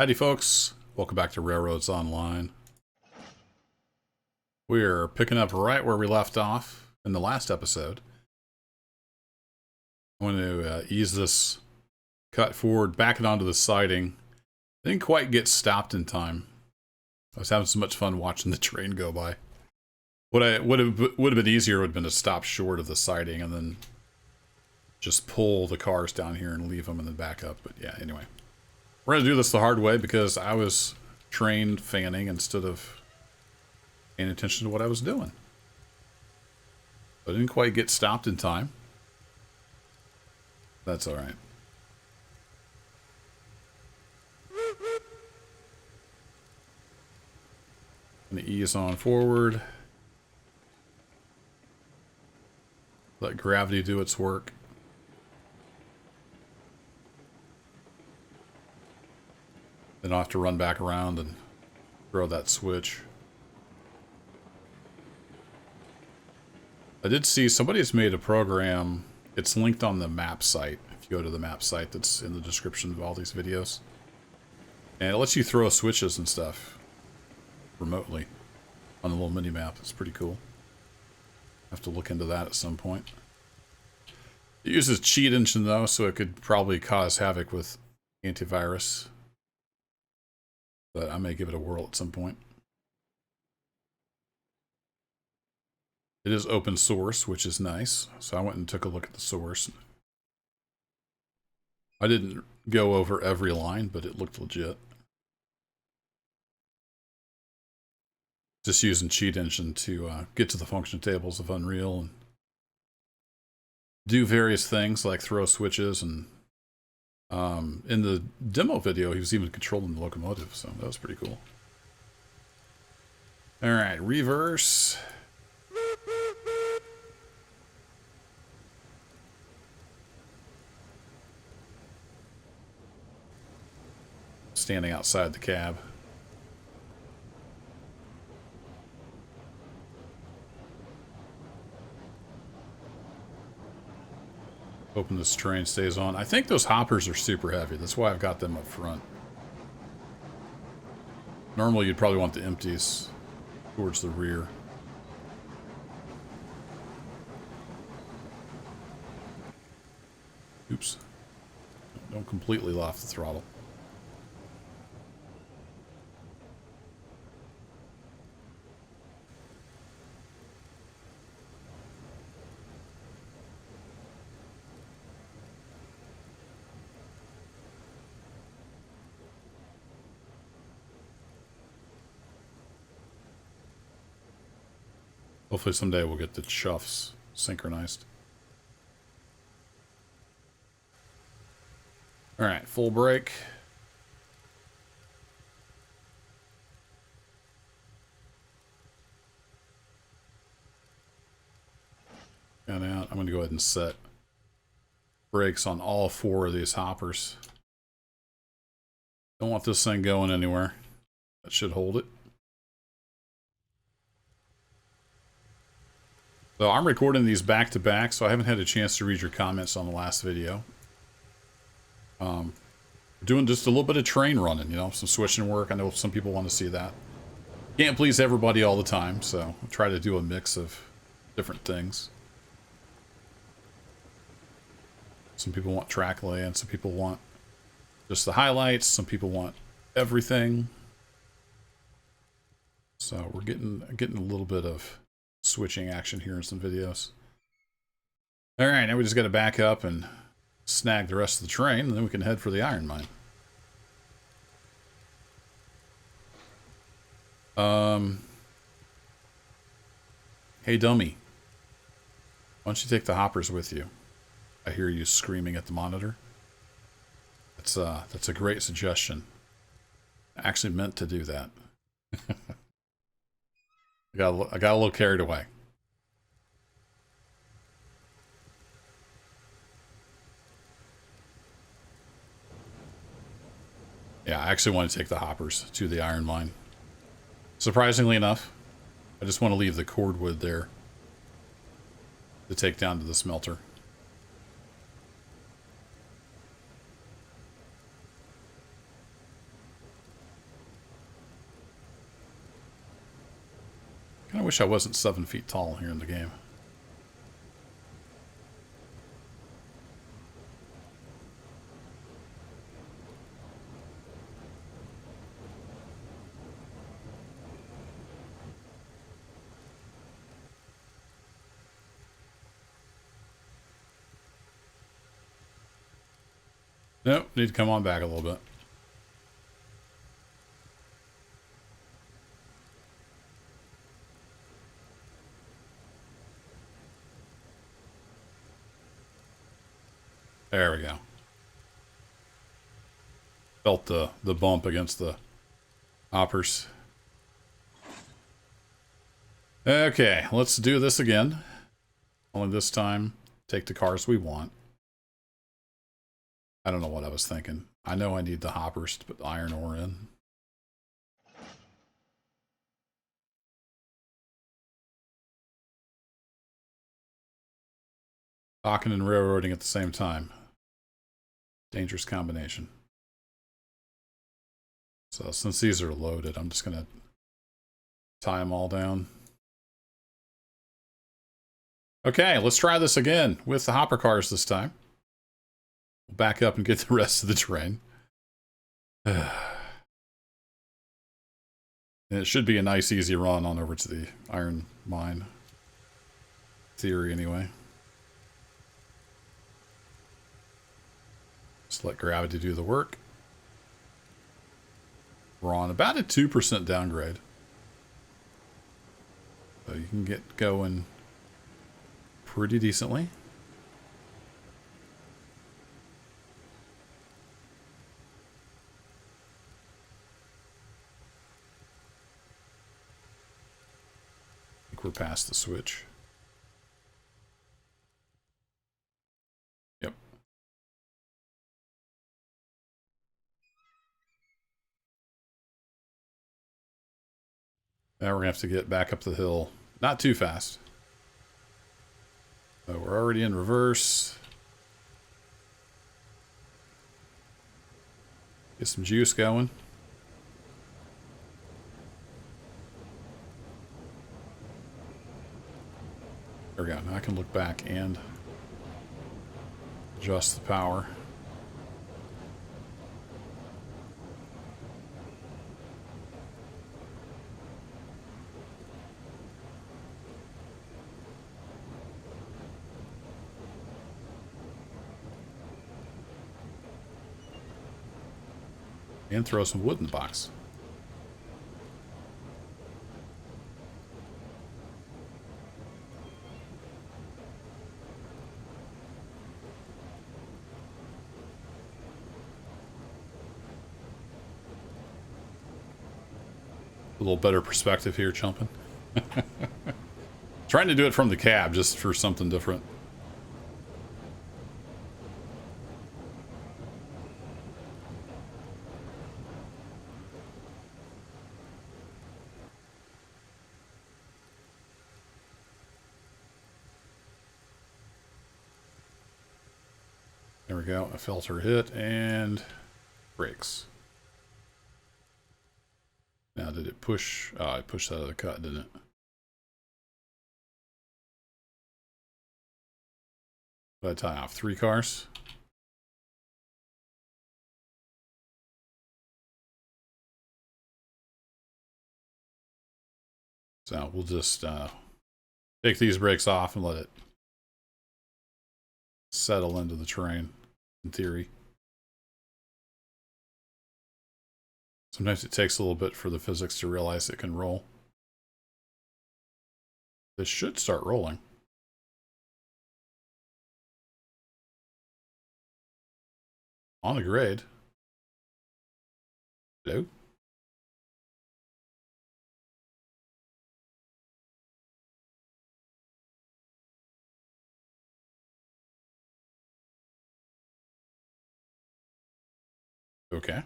Howdy folks, welcome back to Railroads Online. We're picking up right where we left off in the last episode. I'm going to ease this cut forward, back it onto the siding. Didn't quite get stopped in time. I was having so much fun watching the train go by. What would have been easier would have been to stop short of the siding and then just pull the cars down here and leave them and then back up. But yeah, anyway. We're going to do this the hard way because I was trained fanning instead of paying attention to what I was doing. I didn't quite get stopped in time. That's alright. Going to ease on forward. Let gravity do its work. Then I'll have to run back around and throw that switch. I did see somebody has made a program. It's linked on the map site. If you go to the map site that's in the description of all these videos. And it lets you throw switches and stuff remotely on the little mini map. It's pretty cool. I have to look into that at some point. It uses cheat engine though, so it could probably cause havoc with antivirus. But I may give it a whirl at some point. It is open source, which is nice. So I went and took a look at the source. I didn't go over every line, but it looked legit. Just using cheat engine to get to the function tables of Unreal and do various things like throw switches. And in the demo video, he was even controlling the locomotive, so that was pretty cool. All right, reverse. Standing outside the cab. Hoping this train stays on. I think those hoppers are super heavy. That's why I've got them up front. Normally you'd probably want the empties towards the rear. Oops. Don't completely off the throttle. Hopefully someday we'll get the chuffs synchronized. All right, full brake. Got out. I'm going to go ahead and set brakes on all four of these hoppers. Don't want this thing going anywhere. That should hold it. So I'm recording these back to back, so I haven't had a chance to read your comments on the last video. Doing just a little bit of train running, you know, some switching work. I know some people want to see that. Can't please everybody all the time, so I'll try to do a mix of different things. Some people want track lay, and some people want just the highlights. Some people want everything. So we're getting a little bit of switching action here in some videos. All right, now we just got to back up and snag the rest of the train, and then we can head for the iron mine. Hey dummy, why don't you take the hoppers with you? I hear you screaming at the monitor. That's a great suggestion. I actually meant to do that. I got a little carried away. Yeah, I actually want to take the hoppers to the iron mine. Surprisingly enough, I just want to leave the cordwood there to take down to the smelter. wish I wasn't 7 feet tall here in the game. Nope, need to come on back a little bit. There we go. Felt the bump against the hoppers. Okay, let's do this again. Only this time, take the cars we want. I don't know what I was thinking. I know I need the hoppers to put the iron ore in. Talking and railroading at the same time. Dangerous combination. So since these are loaded, I'm just going to tie them all down. Okay, let's try this again with the hopper cars this time. We'll back up and get the rest of the train. And it should be a nice, easy run on over to the iron mine. Theory, anyway. Just let gravity do the work. We're on about a 2% downgrade. So you can get going pretty decently. I think we're past the switch. Yep. Now we're going to have to get back up the hill. Not too fast. So we're already in reverse. Get some juice going. There we go. Now I can look back and adjust the power. And throw some wood in the box. A little better perspective here, chumping. Trying to do it from the cab just for something different. There we go. A filter hit and brakes. Now, did it push? Oh, I pushed out of the cut, didn't it? Did I tie off 3 cars? So we'll just take these brakes off and let it settle into the train, in theory. Sometimes it takes a little bit for the physics to realize it can roll. This should start rolling. On a grade. Hello? Okay.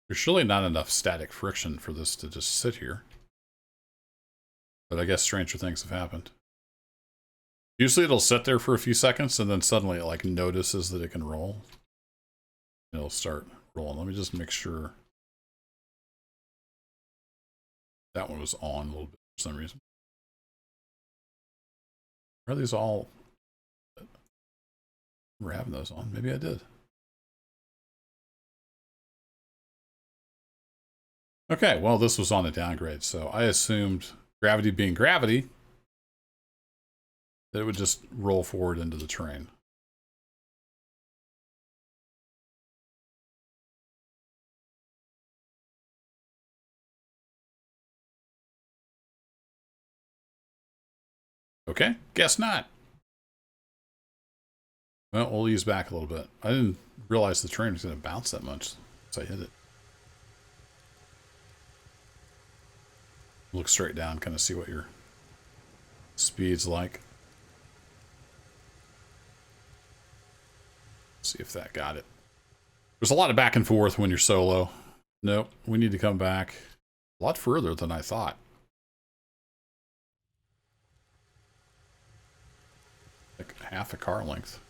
There's surely not enough static friction for this to just sit here. But I guess stranger things have happened. Usually it'll sit there for a few seconds and then suddenly it like notices that it can roll. It'll start rolling. Let me just make sure. That one was on a little bit for some reason. Are these all... We're having those on. Maybe I did. Okay, well, this was on a downgrade, so I assumed, gravity being gravity, that it would just roll forward into the terrain. Okay, guess not. Well, we'll ease back a little bit. I didn't realize the train was going to bounce that much once I hit it. Look straight down, kind of see what your speed's like. See if that got it. There's a lot of back and forth when you're solo. Nope, we need to come back a lot further than I thought. Like half a car length.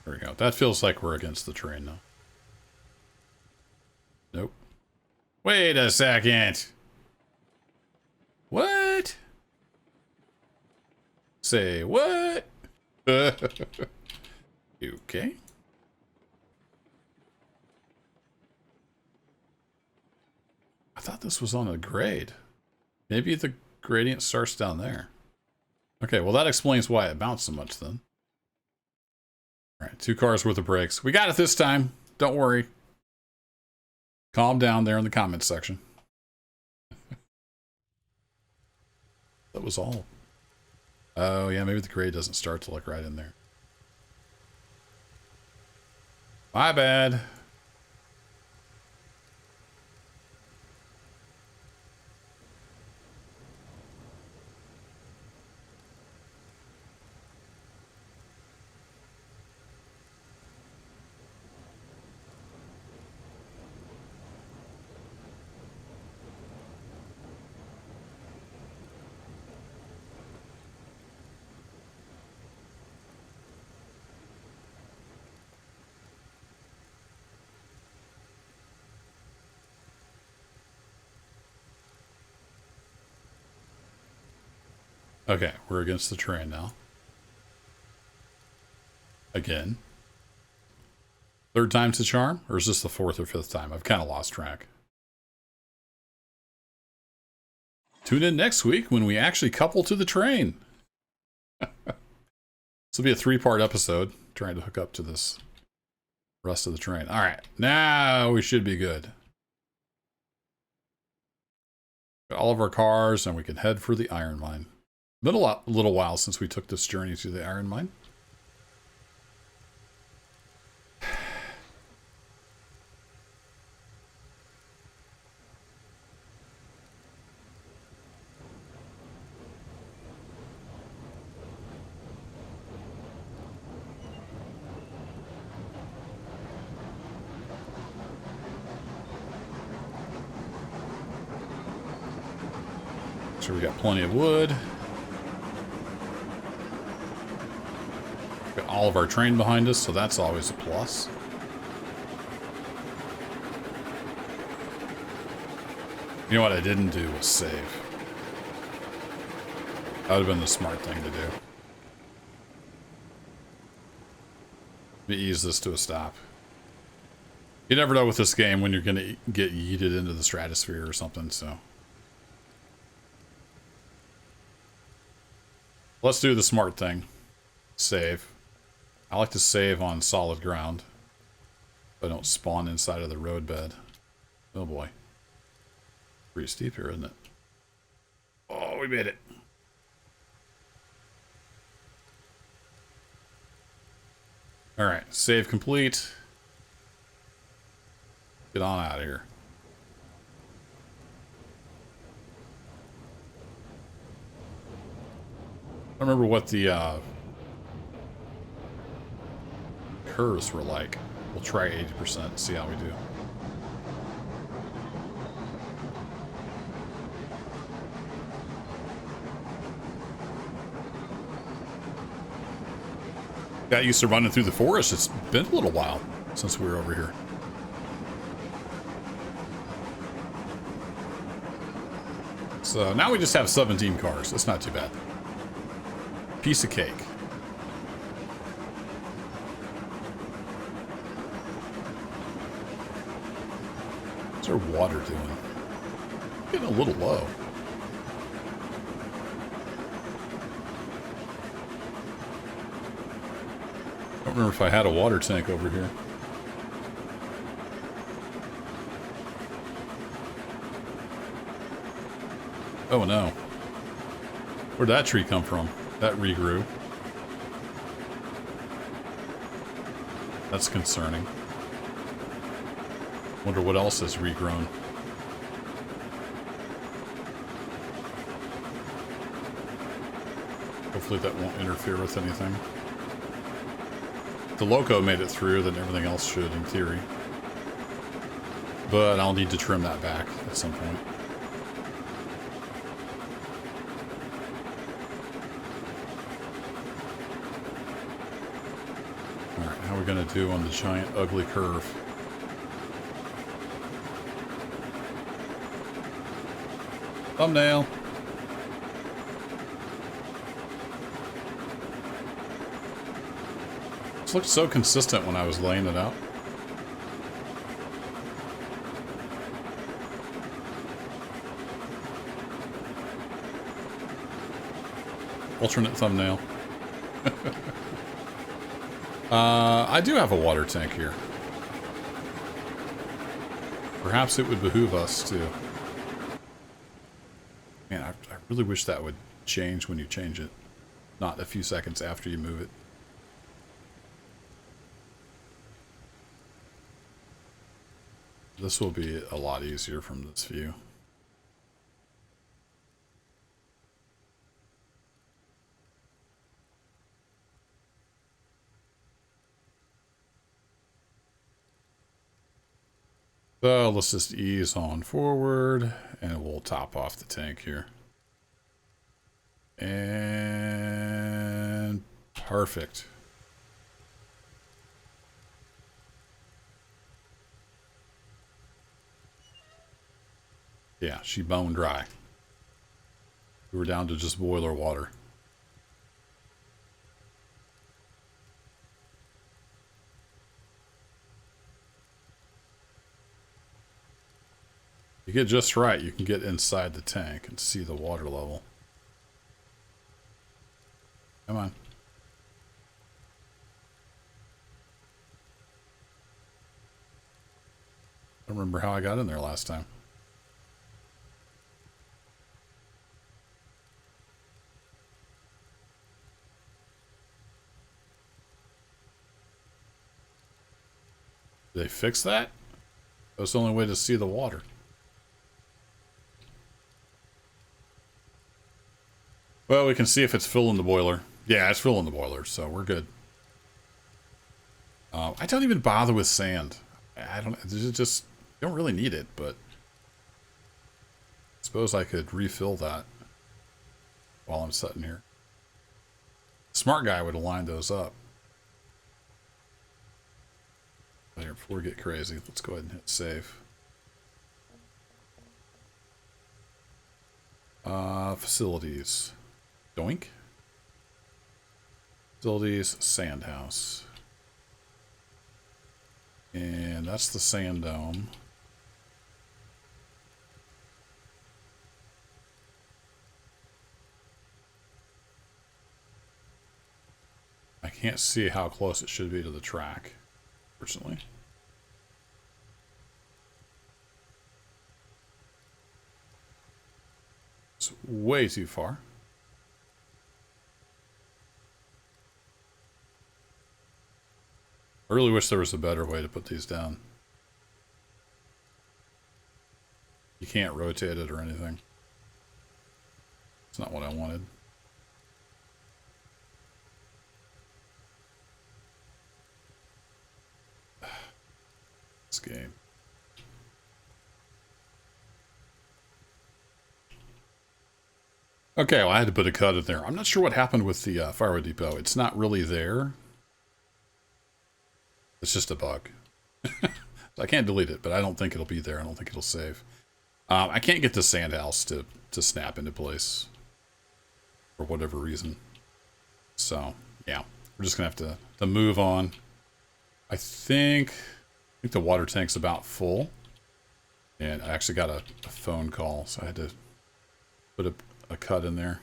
There we go. That feels like we're against the train now. Nope. Wait a second. What? Say what? You okay? I thought this was on a grade. Maybe the gradient starts down there. Okay, well that explains why it bounced so much then. Alright, 2 cars worth of brakes. We got it this time. Don't worry. Calm down there in the comments section. That was all. Oh yeah, maybe the grade doesn't start to look right in there. My bad. Okay, we're against the train now. Again. 3rd time's the charm? Or is this the 4th or 5th time? I've kind of lost track. Tune in next week when we actually couple to the train. This will be a 3-part episode, trying to hook up to this rest of the train. All right, now we should be good. Got all of our cars, and we can head for the iron mine. Been a little while since we took this journey to the iron mine. Sure, we got plenty of wood. Got all of our train behind us, so that's always a plus. You know what I didn't do was save. That would have been the smart thing to do. Let me ease this to a stop. You never know with this game when you're going to get yeeted into the stratosphere or something, so. Let's do the smart thing. Save. I like to save on solid ground. So I don't spawn inside of the roadbed. Oh boy. Pretty steep here, isn't it? Oh, we made it. Alright, save complete. Get on out of here. I don't remember what the curves were like. We'll try 80% and see how we do. Got used to running through the forest. It's been a little while since we were over here. So now we just have 17 cars. That's not too bad. Piece of cake. What's our water doing? Getting a little low. I don't remember if I had a water tank over here. Oh no. Where'd that tree come from? That regrew. That's concerning. Wonder what else has regrown. Hopefully that won't interfere with anything. If the loco made it through, then everything else should, in theory. But I'll need to trim that back at some point. Alright, how are we going to do on the giant ugly curve? Thumbnail! This looked so consistent when I was laying it out. Alternate thumbnail. I do have a water tank here. Perhaps it would behoove us to... Man, I really wish that would change when you change it. Not a few seconds after you move it. This will be a lot easier from this view. So let's just ease on forward and we'll top off the tank here. And perfect. Yeah, she bone dry. We were down to just boiler water. You get just right, you can get inside the tank and see the water level. Come on. I don't remember how I got in there last time. Did they fix that? That's the only way to see the water. Well, we can see if it's filling the boiler. Yeah, it's filling the boiler, so we're good. I don't even bother with sand. I don't really need it, but I suppose I could refill that while I'm sitting here. Smart guy would have lined those up. There, before we get crazy, let's go ahead and hit save. Facilities. Doink. Facilities, sand house. And that's the sand dome. I can't see how close it should be to the track, personally. It's way too far. I really wish there was a better way to put these down. You can't rotate it or anything. It's not what I wanted. This game. Okay, well, I had to put a cut in there. I'm not sure what happened with the firewood depot. It's not really there. It's just a bug. I can't delete it, but I don't think it'll be there. I don't think it'll save. I can't get the sand house to snap into place for whatever reason. So, yeah. We're just going to have to move on. I think the water tank's about full. And I actually got a phone call, so I had to put a cut in there.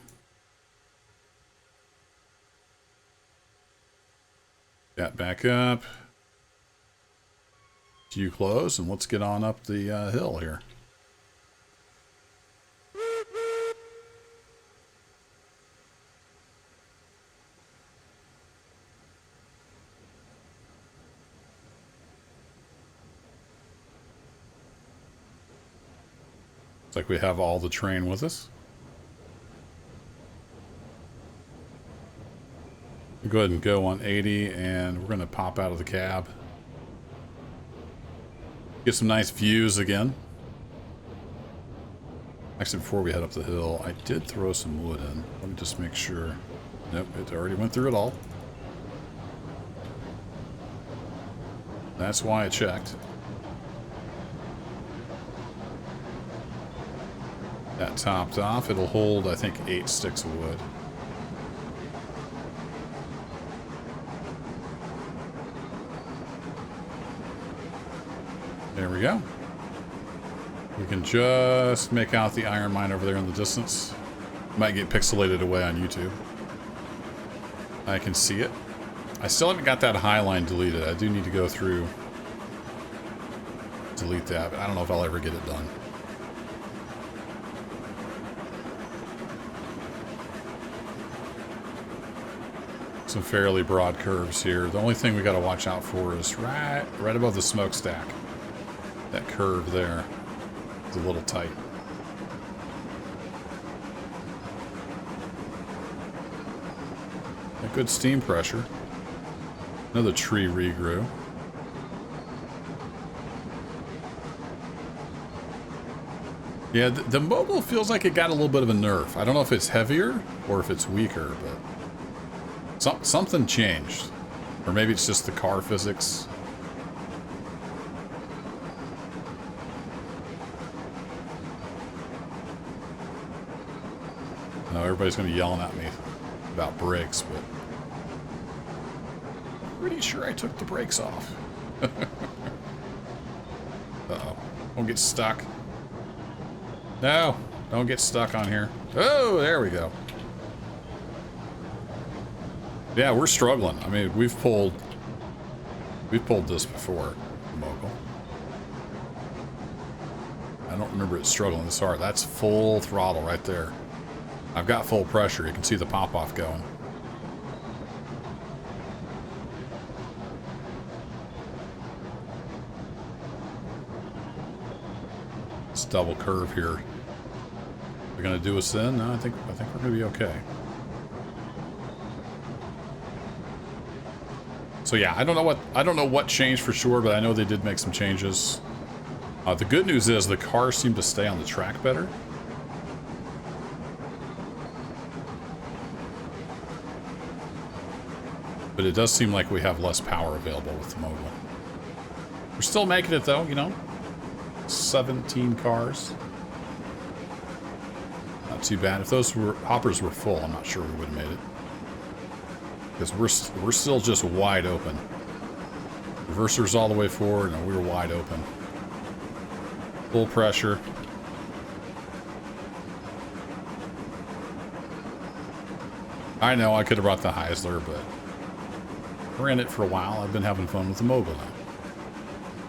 Got back up. You close, and let's get on up the hill here. Looks like we have all the train with us. Go ahead and go on 80, and we're going to pop out of the cab. Get some nice views again. Actually, before we head up the hill, I did throw some wood in. Let me just make sure. Nope, it already went through it all. That's why I checked. That topped off. It'll hold, I think, 8 sticks of wood. There we go. We can just make out the iron mine over there in the distance. Might get pixelated away on YouTube. I can see it. I still haven't got that high line deleted. I do need to go through, delete that, but I don't know if I'll ever get it done. Some fairly broad curves here. The only thing we got to watch out for is right above the smokestack. That curve there is a little tight. A good steam pressure. Another tree regrew. Yeah, the Mogul feels like it got a little bit of a nerf. I don't know if it's heavier or if it's weaker, but something changed. Or maybe it's just the car physics. I know everybody's going to be yelling at me about brakes, but I'm pretty sure I took the brakes off. Uh-oh. Don't get stuck. No, don't get stuck on here. Oh, there we go. Yeah, we're struggling. I mean, we've pulled this before, Mogul. I don't remember it struggling this hard. That's full throttle right there. I've got full pressure. You can see the pop-off going. This double curve here. They're gonna do us in? No, I think we're gonna be okay. So yeah, I don't know what changed for sure, but I know they did make some changes. The good news is the cars seem to stay on the track better. But it does seem like we have less power available with the Mogul. We're still making it though, you know. 17 cars. Not too bad. If those hoppers were full, I'm not sure we would have made it. Because we're still just wide open. Reversers all the way forward, and we were wide open. Full pressure. I know I could have brought the Heisler, but we're in it for a while. I've been having fun with the Mogul now.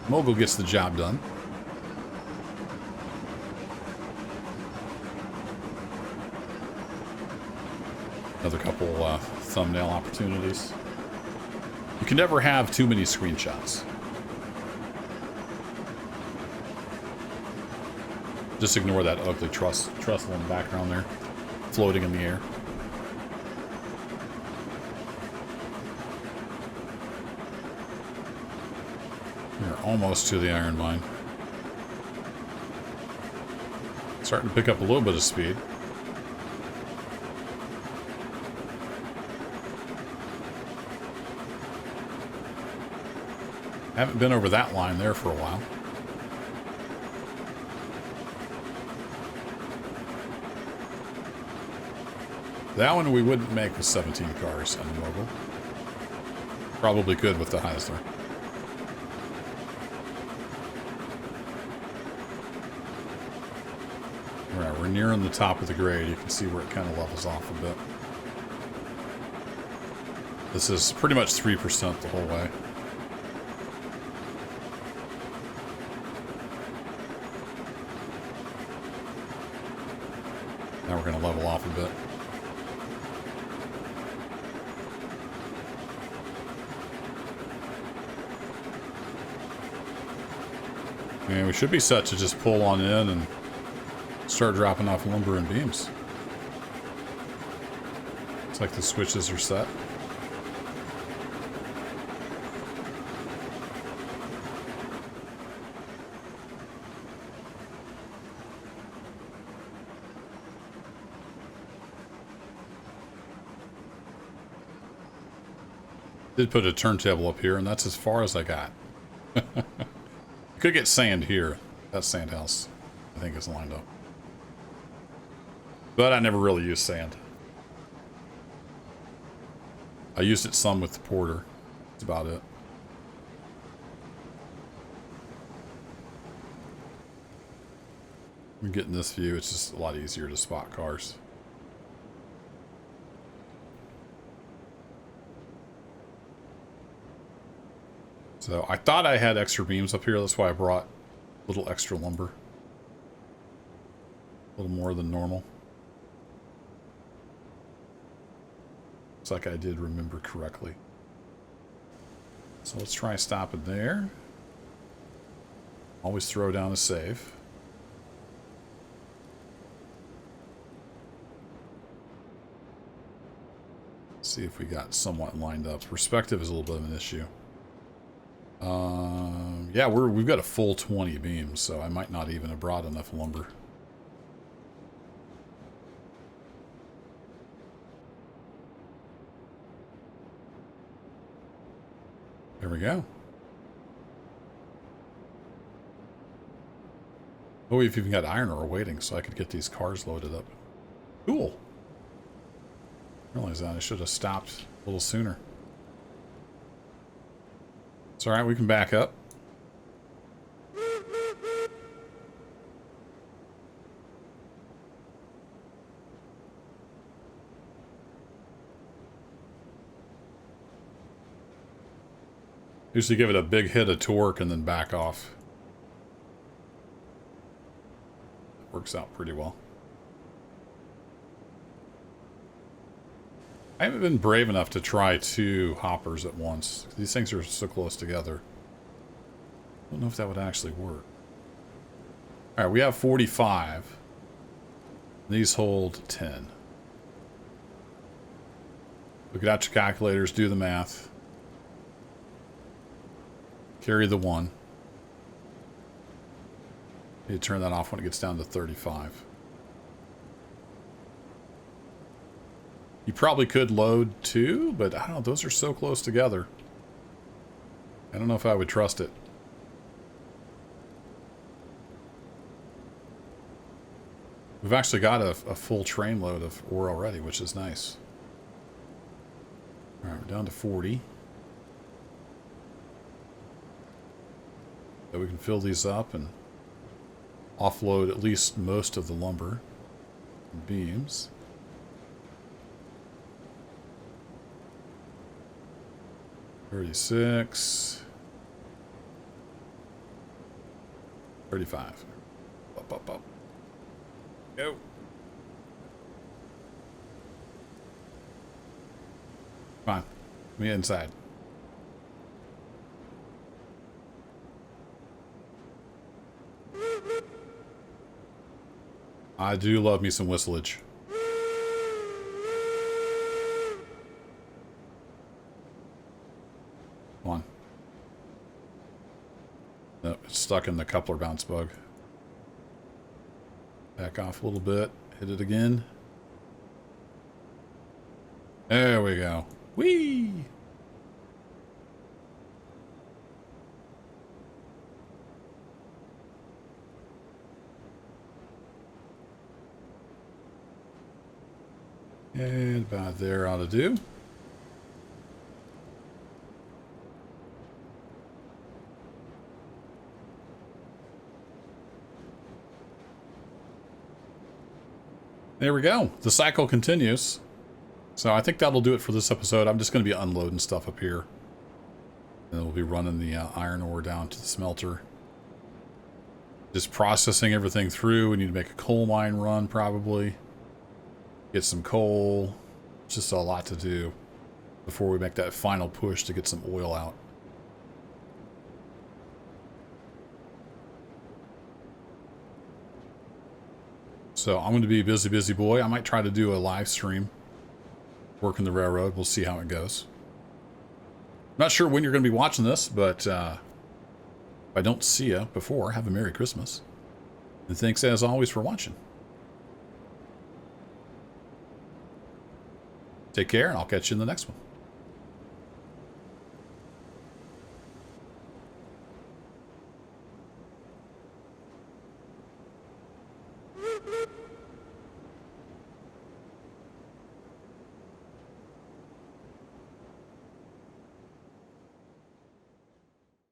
Mogul gets the job done. Another couple thumbnail opportunities. You can never have too many screenshots. Just ignore that ugly trestle in the background there, floating in the air. We're almost to the iron mine. Starting to pick up a little bit of speed. Haven't been over that line there for a while. That one we wouldn't make with 17 cars on the mobile. Probably could with the Heisler. Alright, we're nearing the top of the grade. You can see where it kind of levels off a bit. This is pretty much 3% the whole way. Now we're going to level off a bit. And we should be set to just pull on in and start dropping off lumber and beams. It's like the switches are set. Did put a turntable up here, and that's as far as I got. Could get sand here. That sand house, I think, is lined up. But I never really used sand. I used it some with the porter. That's about it. When getting this view, it's just a lot easier to spot cars. So I thought I had extra beams up here. That's why I brought a little extra lumber. A little more than normal. Looks like I did remember correctly. So let's try stopping there. Always throw down a save. See if we got somewhat lined up. Perspective is a little bit of an issue. Yeah, we've got a full 20 beams, so I might not even have brought enough lumber. There we go. Oh, we've even got iron ore waiting, so I could get these cars loaded up. Cool. Realize that I should have stopped a little sooner. It's alright, we can back up. Usually give it a big hit of torque and then back off. It works out pretty well. I haven't been brave enough to try 2 hoppers at once. These things are so close together. I don't know if that would actually work. Alright, we have 45. These hold 10. Look at your calculators, do the math. Carry the 1. You turn that off when it gets down to 35. You probably could load 2, but I don't know, those are so close together. I don't know if I would trust it. We've actually got a full train load of ore already, which is nice. Alright, we're down to 40. So we can fill these up and offload at least most of the lumber and beams. 36. 35. Up. Go. Come on. Let me inside. I do love me some whistlage. Come on. Nope, it's stuck in the coupler bounce bug. Back off a little bit. Hit it again. There we go. Whee! And about there ought to do. There we go. The cycle continues. So I think that'll do it for this episode. I'm just going to be unloading stuff up here. And then we'll be running the iron ore down to the smelter. Just processing everything through. We need to make a coal mine run, probably. Get some coal. It's just a lot to do before we make that final push to get some oil out. So I'm going to be a busy, busy boy. I might try to do a live stream working the railroad. We'll see how it goes. Not sure when you're going to be watching this, but if I don't see you before, have a Merry Christmas. And thanks as always for watching. Take care, and I'll catch you in the next one.